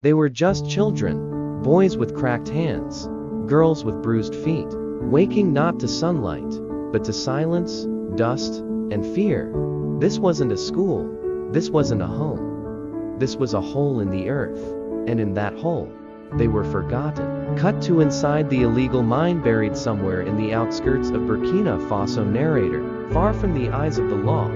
They were just children, boys with cracked hands, girls with bruised feet, waking not to sunlight, but to silence, dust, and fear. This wasn't a school, this wasn't a home. This was a hole in the earth, and in that hole, they were forgotten. Cut to inside the illegal mine buried somewhere in the outskirts of Burkina Faso. Narrator, far from the eyes of the law,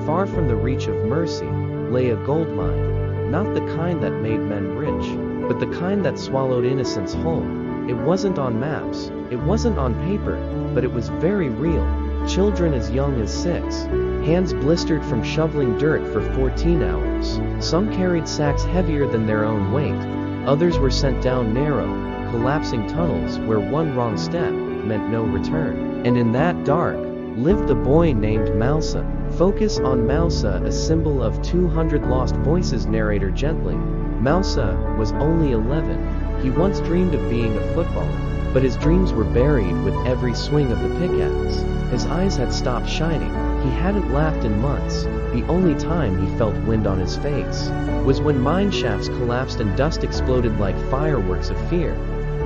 far from the reach of mercy, lay a gold mine. Not the kind that made men rich, but the kind that swallowed innocence whole. It wasn't on maps, it wasn't on paper, but it was very real. Children as young as 6, hands blistered from shoveling dirt for 14 hours. Some carried sacks heavier than their own weight. Others were sent down narrow, collapsing tunnels where one wrong step meant no return. And in that dark, lived the boy named Moussa. Focus on Moussa, a symbol of 200 lost voices. Narrator gently. Moussa was only 11. He once dreamed of being a footballer, but his dreams were buried with every swing of the pickaxe. His eyes had stopped shining. He hadn't laughed in months. The only time he felt wind on his face was when mine shafts collapsed and dust exploded like fireworks of fear.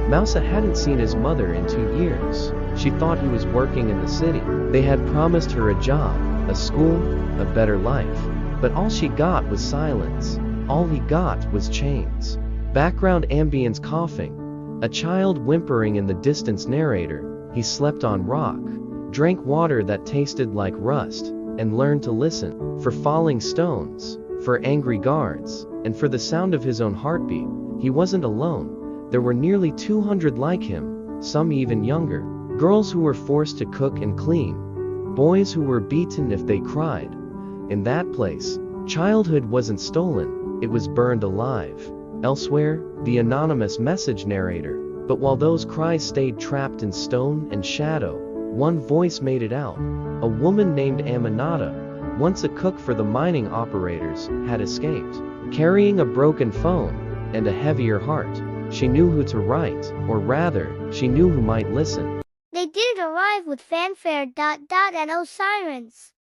Moussa hadn't seen his mother in 2 years. She thought he was working in the city. They had promised her a job, a school, a better life. But all she got was silence. All he got was chains. Background ambience: coughing, a child whimpering in the distance. Narrator, he slept on rock, drank water that tasted like rust, and learned to listen for falling stones, for angry guards, and for the sound of his own heartbeat. He wasn't alone. There were nearly 200 like him, some even younger. Girls who were forced to cook and clean, boys who were beaten if they cried. In that place, childhood wasn't stolen, it was burned alive. Elsewhere, the anonymous message. Narrator, but while those cries stayed trapped in stone and shadow, one voice made it out. A woman named Aminata, once a cook for the mining operators, had escaped, carrying a broken phone and a heavier heart. She knew who to write, or rather, she knew who might listen. They didn't arrive with fanfare, and no sirens.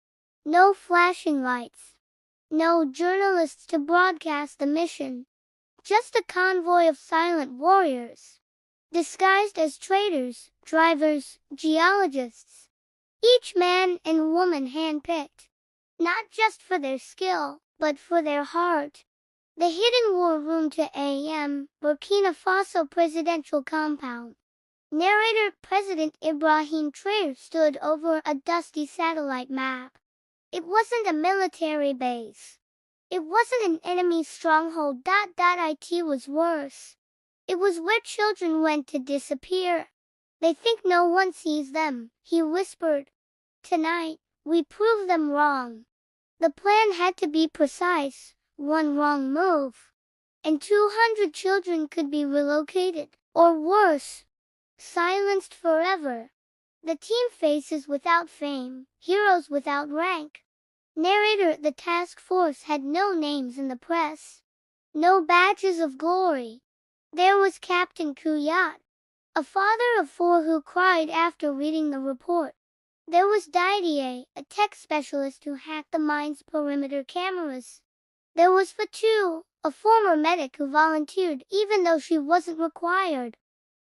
No flashing lights. No journalists to broadcast the mission. Just a convoy of silent warriors, disguised as traders, drivers, geologists. Each man and woman handpicked, not just for their skill, but for their heart. The hidden war room to AM, Burkina Faso presidential compound. Narrator, President Ibrahim Traoré stood over a dusty satellite map. It wasn't a military base. It wasn't an enemy stronghold. It was worse. It was where children went to disappear. They think no one sees them, he whispered. Tonight, we prove them wrong. The plan had to be precise. One wrong move, and 200 children could be relocated, or worse, silenced forever. The team faces without fame, heroes without rank. Narrator, the task force had no names in the press, no badges of glory. There was Captain Ibrahim, a father of 4 who cried after reading the report. There was Didier, a tech specialist who hacked the mine's perimeter cameras. There was Fatou, a former medic who volunteered even though she wasn't required.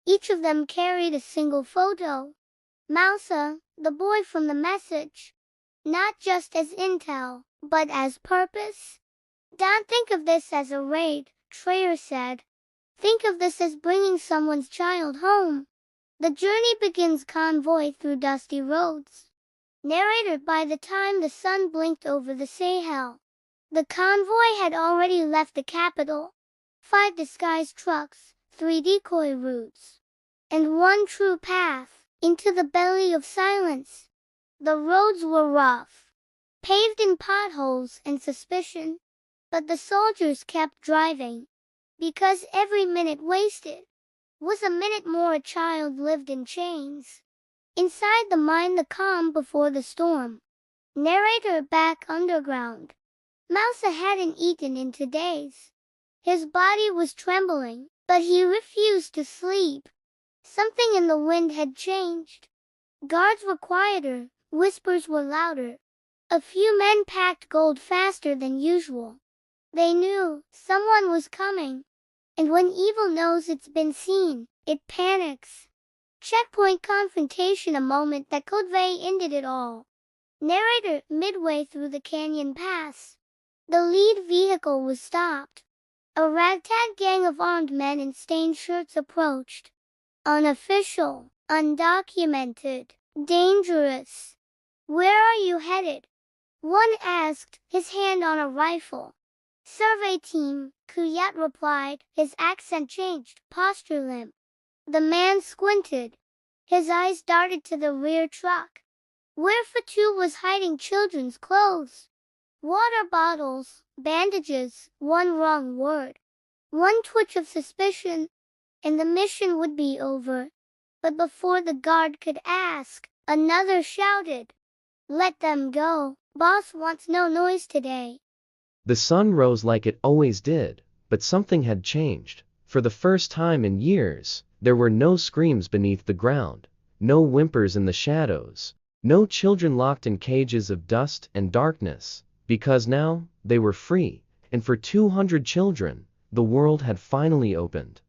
Each of them carried a single photo. Moussa, the boy from the message. Not just as intel, but as purpose. Don't think of this as a raid, Traoré said. Think of this as bringing someone's child home. The journey begins convoy through dusty roads. Narrator, by the time the sun blinked over the Sahel, the convoy had already left the capital. 5 disguised trucks, 3 decoy routes, and 1 true path into the belly of silence. The roads were rough, paved in potholes and suspicion, but the soldiers kept driving, because every minute wasted was a minute more a child lived in chains. Inside the mine, the calm before the storm. Narrator, back underground. Moussa hadn't eaten in 2 days. His body was trembling, but he refused to sleep. Something in the wind had changed. Guards were quieter, whispers were louder. A few men packed gold faster than usual. They knew someone was coming. And when evil knows it's been seen, it panics. Checkpoint confrontation, a moment that could have ended it all. Narrator, midway through the canyon pass. The lead vehicle was stopped. A ragtag gang of armed men in stained shirts approached. Unofficial, undocumented, dangerous. Where are you headed? One asked, his hand on a rifle. Survey team, Kuyat replied, his accent changed, posture limp. The man squinted. His eyes darted to the rear truck, where Fatu was hiding children's clothes. Water bottles, bandages, one wrong word. One twitch of suspicion, and the mission would be over. But before the guard could ask, another shouted, "Let them go. Boss wants no noise today." The sun rose like it always did, but something had changed. For the first time in years, there were no screams beneath the ground, no whimpers in the shadows, no children locked in cages of dust and darkness, because now they were free, and for 200 children, the world had finally opened.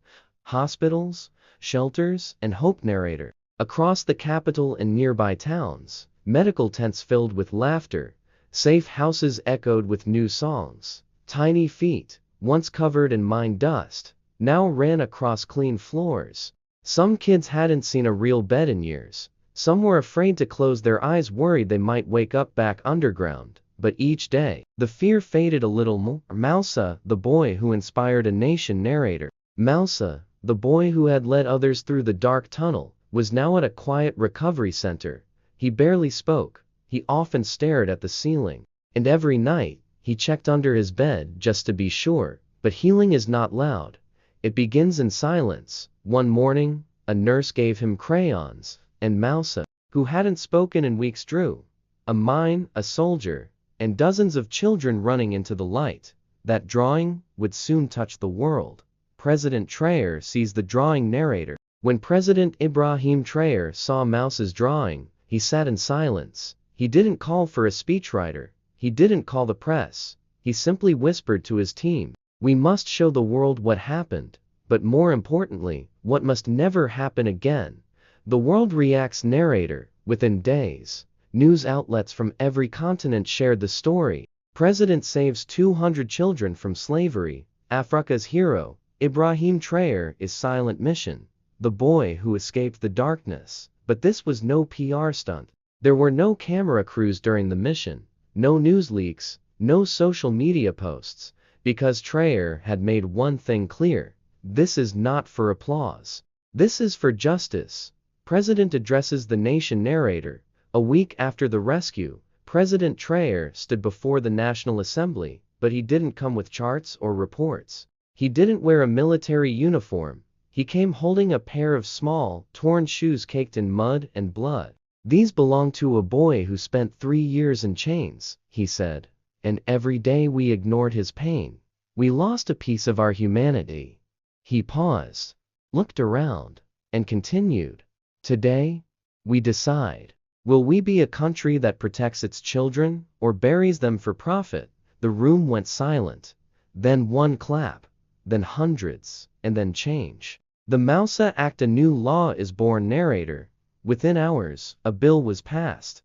Hospitals, shelters, and hope. Narrator. Across the capital and nearby towns, medical tents filled with laughter, safe houses echoed with new songs. Tiny feet, once covered in mine dust, now ran across clean floors. Some kids hadn't seen a real bed in years. Some were afraid to close their eyes, worried they might wake up back underground. But each day, the fear faded a little more. Moussa, the boy who inspired a nation. Narrator. Moussa, the boy who had led others through the dark tunnel, was now at a quiet recovery center. He barely spoke. He often stared at the ceiling. And every night, he checked under his bed just to be sure. But healing is not loud. It begins in silence. One morning, a nurse gave him crayons, and Moussa, who hadn't spoken in weeks, drew a mine, a soldier, and dozens of children running into the light. That drawing would soon touch the world. President Traoré sees the drawing. Narrator. When President Ibrahim Traoré saw Moussa's drawing, he sat in silence. He didn't call for a speechwriter. He didn't call the press. He simply whispered to his team, "We must show the world what happened, but more importantly, what must never happen again." The world reacts. Narrator. Within days, news outlets from every continent shared the story. President saves 200 children from slavery. Africa's hero, Ibrahim Traoré, is silent mission. The boy who escaped the darkness. But this was no PR stunt. There were no camera crews during the mission, no news leaks, no social media posts, because Traoré had made one thing clear: this is not for applause. This is for justice. President addresses the nation. Narrator. A week after the rescue, President Traoré stood before the National Assembly, but he didn't come with charts or reports. He didn't wear a military uniform. He came holding a pair of small, torn shoes caked in mud and blood. "These belong to a boy who spent 3 years in chains," he said. "And every day we ignored his pain. We lost a piece of our humanity." He paused, looked around, and continued. "Today, we decide. Will we be a country that protects its children, or buries them for profit?" The room went silent. Then one clap, then hundreds, and then change. The Moussa Act, a new law is born. Narrator. Within hours, a bill was passed.